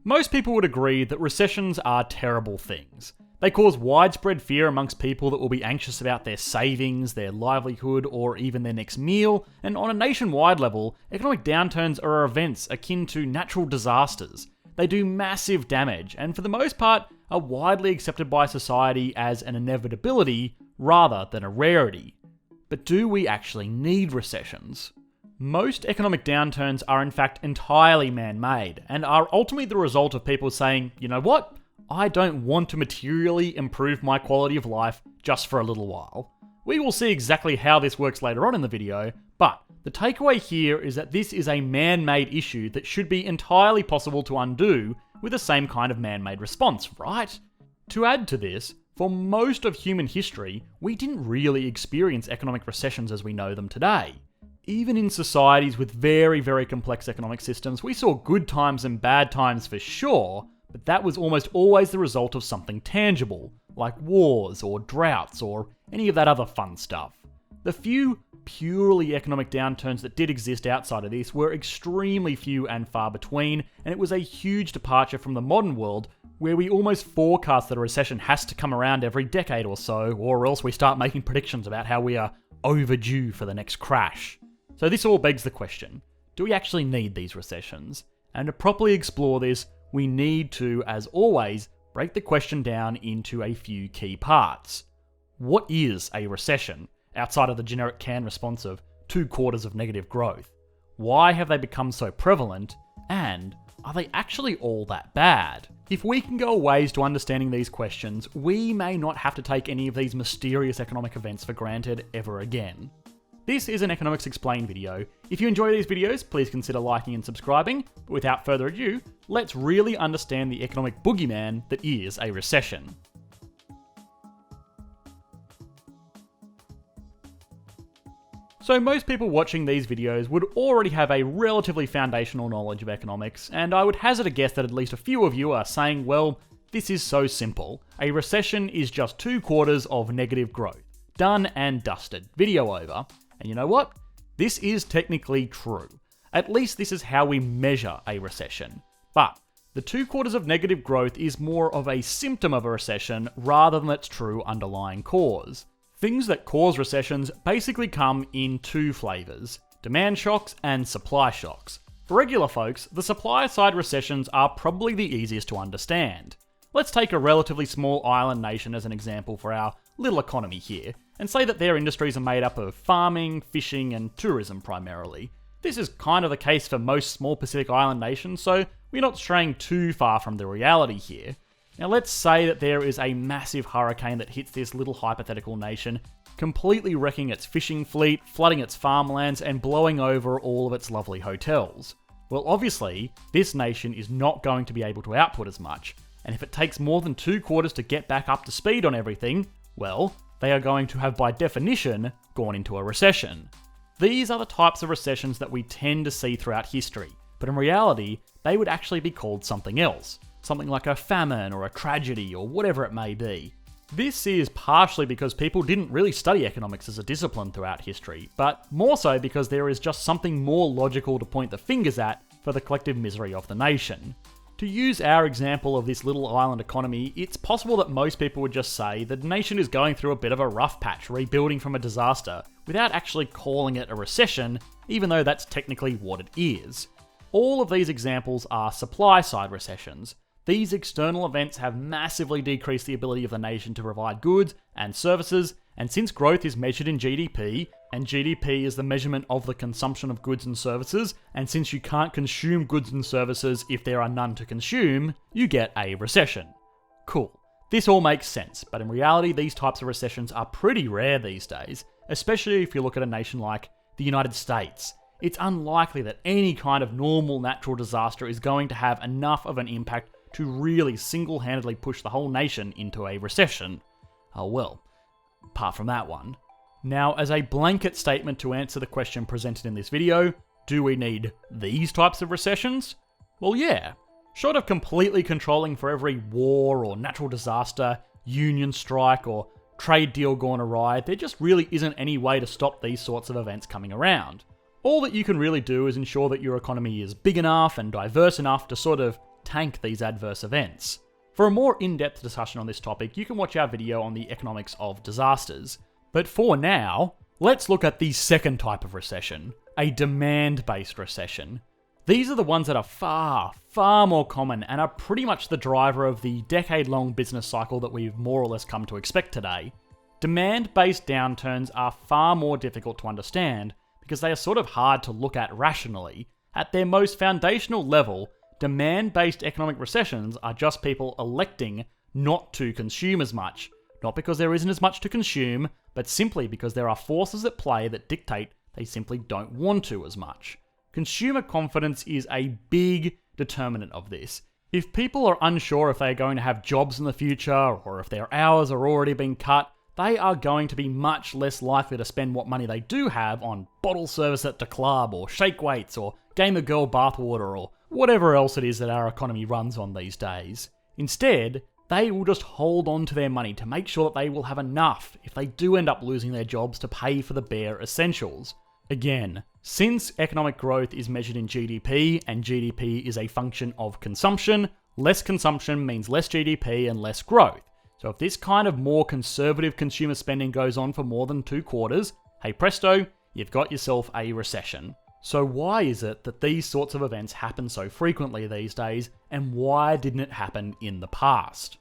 Most people would agree that recessions are terrible things. They cause widespread fear amongst people that will be anxious about their savings, their livelihood, or even their next meal, and on a nationwide level, economic downturns are events akin to natural disasters. They do massive damage, and for the most part, are widely accepted by society as an inevitability rather than a rarity. But do we actually need recessions? Most economic downturns are in fact entirely man-made, and are ultimately the result of people saying, you know what? I don't want to materially improve my quality of life just for a little while. We will see exactly how this works later on in the video, but the takeaway here is that this is a man-made issue that should be entirely possible to undo with the same kind of man-made response, right? To add to this, for most of human history, we didn't really experience economic recessions as we know them today. Even in societies with very, very complex economic systems, we saw good times and bad times for sure, but that was almost always the result of something tangible, like wars or droughts or any of that other fun stuff. The few purely economic downturns that did exist outside of this were extremely few and far between, and it was a huge departure from the modern world where we almost forecast that a recession has to come around every decade or so, or else we start making predictions about how we are overdue for the next crash. So this all begs the question, do we actually need these recessions? And to properly explore this, we need to, as always, break the question down into a few key parts. What is a recession, outside of the generic canned response of 2 quarters of negative growth? Why have they become so prevalent? And are they actually all that bad? If we can go a ways to understanding these questions, we may not have to take any of these mysterious economic events for granted ever again. This is an Economics Explained video. If you enjoy these videos, please consider liking and subscribing. But without further ado, let's really understand the economic boogeyman that is a recession. So most people watching these videos would already have a relatively foundational knowledge of economics, and I would hazard a guess that at least a few of you are saying, well, this is so simple. A recession is just 2 quarters of negative growth. Done and dusted. Video over. And you know what? This is technically true. At least this is how we measure a recession. But the 2 quarters of negative growth is more of a symptom of a recession rather than its true underlying cause. Things that cause recessions basically come in 2 flavors: demand shocks and supply shocks. For regular folks, the supply side recessions are probably the easiest to understand. Let's take a relatively small island nation as an example for our little economy here, and say that their industries are made up of farming, fishing, and tourism primarily. This is kind of the case for most small Pacific Island nations, so we're not straying too far from the reality here. Now let's say that there is a massive hurricane that hits this little hypothetical nation, completely wrecking its fishing fleet, flooding its farmlands, and blowing over all of its lovely hotels. Well, obviously, this nation is not going to be able to output as much, and if it takes more than 2 quarters to get back up to speed on everything, well, they are going to have by definition gone into a recession. These are the types of recessions that we tend to see throughout history, but in reality, they would actually be called something else. Something like a famine or a tragedy or whatever it may be. This is partially because people didn't really study economics as a discipline throughout history, but more so because there is just something more logical to point the fingers at for the collective misery of the nation. To use our example of this little island economy, it's possible that most people would just say the nation is going through a bit of a rough patch rebuilding from a disaster, without actually calling it a recession, even though that's technically what it is. All of these examples are supply-side recessions. These external events have massively decreased the ability of the nation to provide goods and services, and since growth is measured in GDP, and GDP is the measurement of the consumption of goods and services, and since you can't consume goods and services if there are none to consume, you get a recession. Cool. This all makes sense, but in reality these types of recessions are pretty rare these days, especially if you look at a nation like the United States. It's unlikely that any kind of normal natural disaster is going to have enough of an impact to really single-handedly push the whole nation into a recession. Oh well, apart from that one. Now, as a blanket statement to answer the question presented in this video, do we need these types of recessions? Well, yeah. Short of completely controlling for every war or natural disaster, union strike, or trade deal gone awry, there just really isn't any way to stop these sorts of events coming around. All that you can really do is ensure that your economy is big enough and diverse enough to sort of tank these adverse events. For a more in-depth discussion on this topic, you can watch our video on the economics of disasters. But for now, let's look at the second type of recession, a demand-based recession. These are the ones that are far, far more common and are pretty much the driver of the decade-long business cycle that we've more or less come to expect today. Demand-based downturns are far more difficult to understand because they are sort of hard to look at rationally. At their most foundational level, demand-based economic recessions are just people electing not to consume as much. Not because there isn't as much to consume, but simply because there are forces at play that dictate they simply don't want to as much. Consumer confidence is a big determinant of this. If people are unsure if they are going to have jobs in the future, or if their hours are already being cut, they are going to be much less likely to spend what money they do have on bottle service at the club, or shake weights, or gamer girl bathwater, or whatever else it is that our economy runs on these days. Instead, they will just hold on to their money to make sure that they will have enough if they do end up losing their jobs to pay for the bare essentials. Again, since economic growth is measured in GDP, and GDP is a function of consumption, less consumption means less GDP and less growth. So if this kind of more conservative consumer spending goes on for more than 2 quarters, hey presto, you've got yourself a recession. So why is it that these sorts of events happen so frequently these days, and why didn't it happen in the past?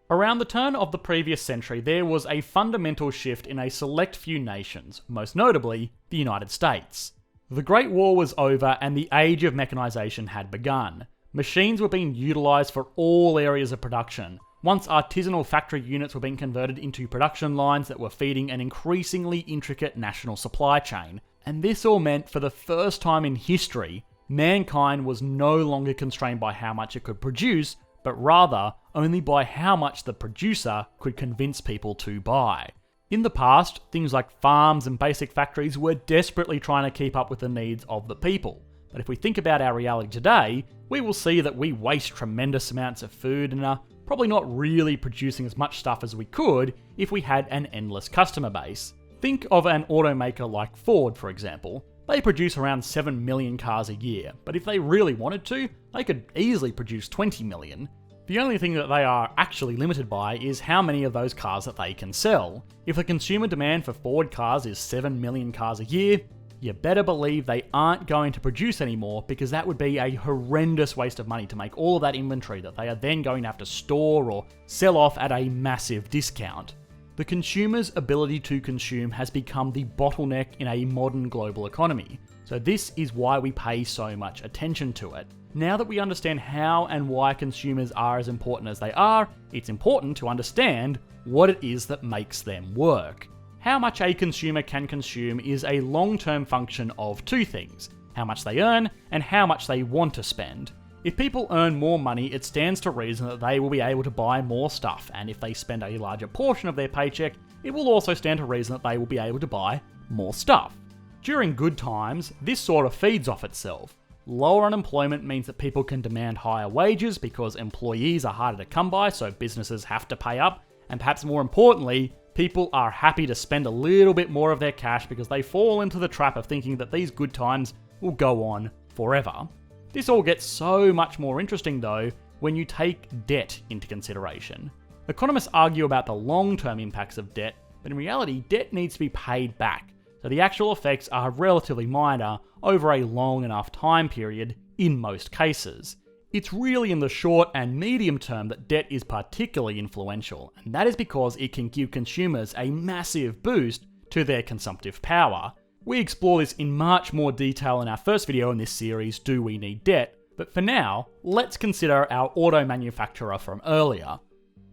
Around the turn of the previous century, there was a fundamental shift in a select few nations, most notably the United States. The Great War was over and the age of mechanization had begun. Machines were being utilized for all areas of production. Once artisanal factory units were being converted into production lines that were feeding an increasingly intricate national supply chain. And this all meant, for the first time in history, mankind was no longer constrained by how much it could produce, but rather only by how much the producer could convince people to buy. In the past, things like farms and basic factories were desperately trying to keep up with the needs of the people. But if we think about our reality today, we will see that we waste tremendous amounts of food and are probably not really producing as much stuff as we could if we had an endless customer base. Think of an automaker like Ford, for example. They produce around 7 million cars a year, but if they really wanted to, they could easily produce 20 million. The only thing that they are actually limited by is how many of those cars that they can sell. If the consumer demand for Ford cars is 7 million cars a year, you better believe they aren't going to produce anymore, because that would be a horrendous waste of money to make all of that inventory that they are then going to have to store or sell off at a massive discount. The consumer's ability to consume has become the bottleneck in a modern global economy, so this is why we pay so much attention to it. Now that we understand how and why consumers are as important as they are, it's important to understand what it is that makes them work. How much a consumer can consume is a long-term function of 2 things: how much they earn and how much they want to spend. If people earn more money, it stands to reason that they will be able to buy more stuff, and if they spend a larger portion of their paycheck, it will also stand to reason that they will be able to buy more stuff. During good times, this sort of feeds off itself. Lower unemployment means that people can demand higher wages because employees are harder to come by, so businesses have to pay up, and perhaps more importantly, people are happy to spend a little bit more of their cash because they fall into the trap of thinking that these good times will go on forever. This all gets so much more interesting though when you take debt into consideration. Economists argue about the long-term impacts of debt, but in reality, debt needs to be paid back, so the actual effects are relatively minor over a long enough time period in most cases. It's really in the short and medium term that debt is particularly influential, and that is because it can give consumers a massive boost to their consumptive power. We explore this in much more detail in our first video in this series, Do We Need Debt? But for now, let's consider our auto manufacturer from earlier.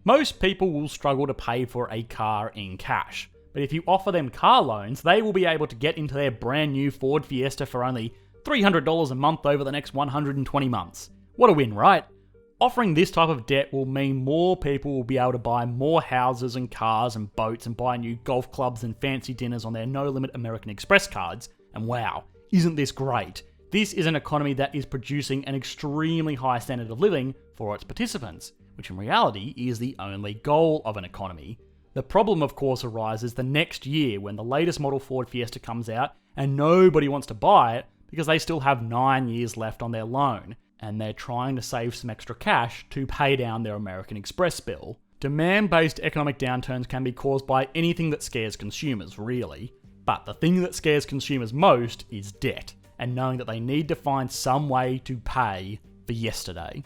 Most people will struggle to pay for a car in cash, but if you offer them car loans, they will be able to get into their brand new Ford Fiesta for only $300 a month over the next 120 months. What a win, right? Offering this type of debt will mean more people will be able to buy more houses and cars and boats and buy new golf clubs and fancy dinners on their no-limit American Express cards. And wow, isn't this great? This is an economy that is producing an extremely high standard of living for its participants, which in reality is the only goal of an economy. The problem, of course, arises the next year when the latest model Ford Fiesta comes out and nobody wants to buy it because they still have 9 years left on their loan, and they're trying to save some extra cash to pay down their American Express bill. Demand-based economic downturns can be caused by anything that scares consumers, really. But the thing that scares consumers most is debt, and knowing that they need to find some way to pay for yesterday.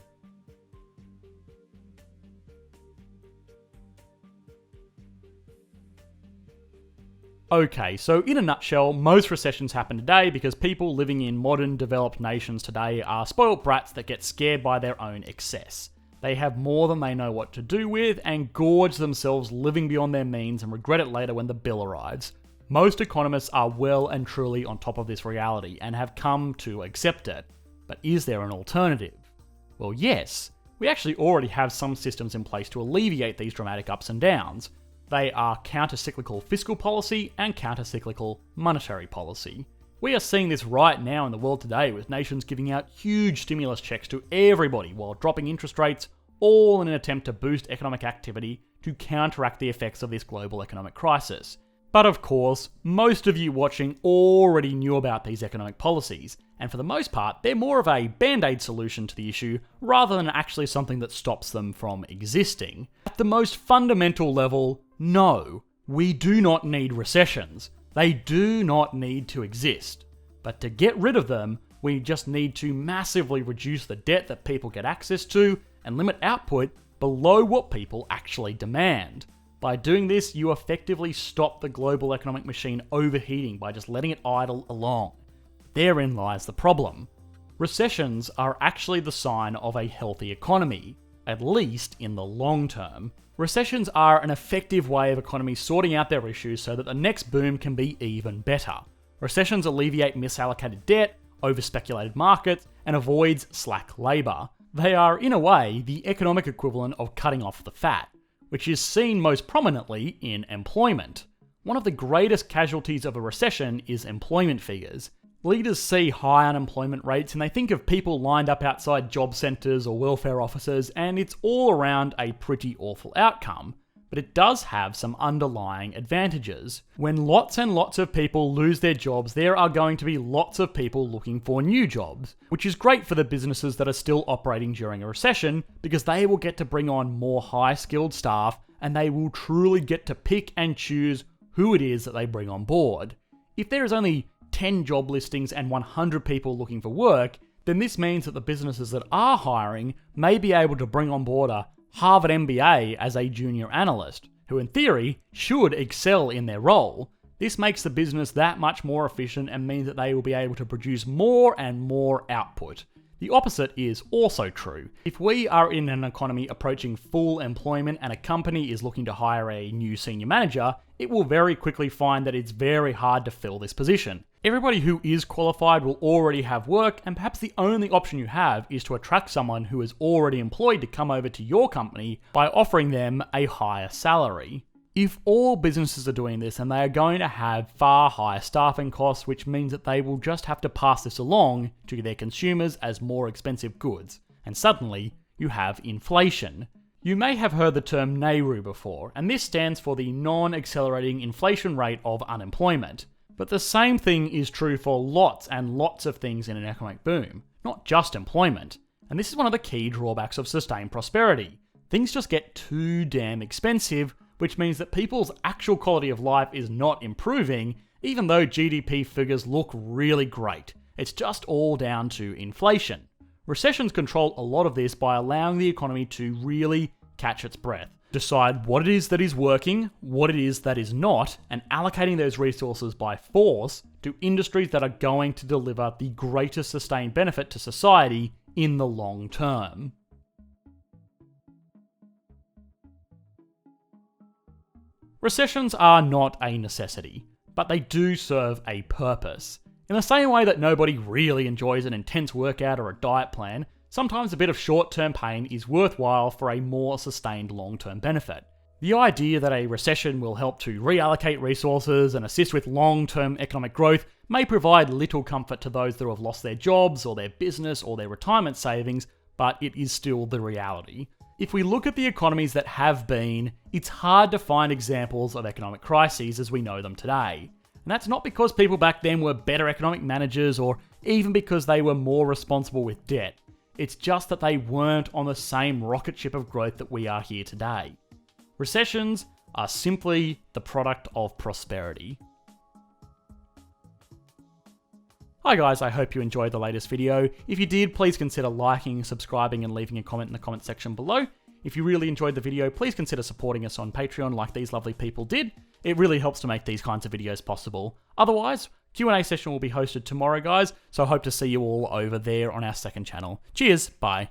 Okay, so in a nutshell, most recessions happen today because people living in modern developed nations today are spoilt brats that get scared by their own excess. They have more than they know what to do with and gorge themselves living beyond their means and regret it later when the bill arrives. Most economists are well and truly on top of this reality and have come to accept it. But is there an alternative? Well, yes. We actually already have some systems in place to alleviate these dramatic ups and downs. They are counter-cyclical fiscal policy and counter-cyclical monetary policy. We are seeing this right now in the world today, with nations giving out huge stimulus checks to everybody while dropping interest rates, all in an attempt to boost economic activity to counteract the effects of this global economic crisis. But of course, most of you watching already knew about these economic policies, and for the most part, they're more of a band-aid solution to the issue rather than actually something that stops them from existing. At the most fundamental level, no, we do not need recessions. They do not need to exist. But to get rid of them, we just need to massively reduce the debt that people get access to and limit output below what people actually demand. By doing this, you effectively stop the global economic machine overheating by just letting it idle along. Therein lies the problem. Recessions are actually the sign of a healthy economy, at least in the long term. Recessions are an effective way of economies sorting out their issues so that the next boom can be even better. Recessions alleviate misallocated debt, over-speculated markets, and avoids slack labour. They are, in a way, the economic equivalent of cutting off the fat, which is seen most prominently in employment. One of the greatest casualties of a recession is employment figures. Leaders see high unemployment rates and they think of people lined up outside job centres or welfare offices, and it's all around a pretty awful outcome. But it does have some underlying advantages. When lots and lots of people lose their jobs, there are going to be lots of people looking for new jobs, which is great for the businesses that are still operating during a recession because they will get to bring on more high-skilled staff and they will truly get to pick and choose who it is that they bring on board. If there is only 10 job listings and 100 people looking for work, then this means that the businesses that are hiring may be able to bring on board a Harvard MBA as a junior analyst, who in theory should excel in their role. This makes the business that much more efficient and means that they will be able to produce more and more output. The opposite is also true. If we are in an economy approaching full employment and a company is looking to hire a new senior manager, it will very quickly find that it's very hard to fill this position. Everybody who is qualified will already have work, and perhaps the only option you have is to attract someone who is already employed to come over to your company by offering them a higher salary. If all businesses are doing this, and they are going to have far higher staffing costs, which means that they will just have to pass this along to their consumers as more expensive goods. And suddenly, you have inflation. You may have heard the term NAIRU before, and this stands for the non-accelerating inflation rate of unemployment. But the same thing is true for lots and lots of things in an economic boom, not just employment. And this is one of the key drawbacks of sustained prosperity. Things just get too damn expensive, which means that people's actual quality of life is not improving, even though GDP figures look really great. It's just all down to inflation. Recessions control a lot of this by allowing the economy to really catch its breath, decide what it is that is working, what it is that is not, and allocating those resources by force to industries that are going to deliver the greatest sustained benefit to society in the long term. Recessions are not a necessity, but they do serve a purpose. In the same way that nobody really enjoys an intense workout or a diet plan, sometimes a bit of short-term pain is worthwhile for a more sustained long-term benefit. The idea that a recession will help to reallocate resources and assist with long-term economic growth may provide little comfort to those that have lost their jobs or their business or their retirement savings, but it is still the reality. If we look at the economies that have been, it's hard to find examples of economic crises as we know them today. And that's not because people back then were better economic managers or even because they were more responsible with debt. It's just that they weren't on the same rocket ship of growth that we are here today. Recessions are simply the product of prosperity. Hi guys, I hope you enjoyed the latest video. If you did, please consider liking, subscribing, and leaving a comment in the comment section below. If you really enjoyed the video, please consider supporting us on Patreon like these lovely people did. It really helps to make these kinds of videos possible. Otherwise, Q&A session will be hosted tomorrow, guys, so I hope to see you all over there on our second channel. Cheers, bye.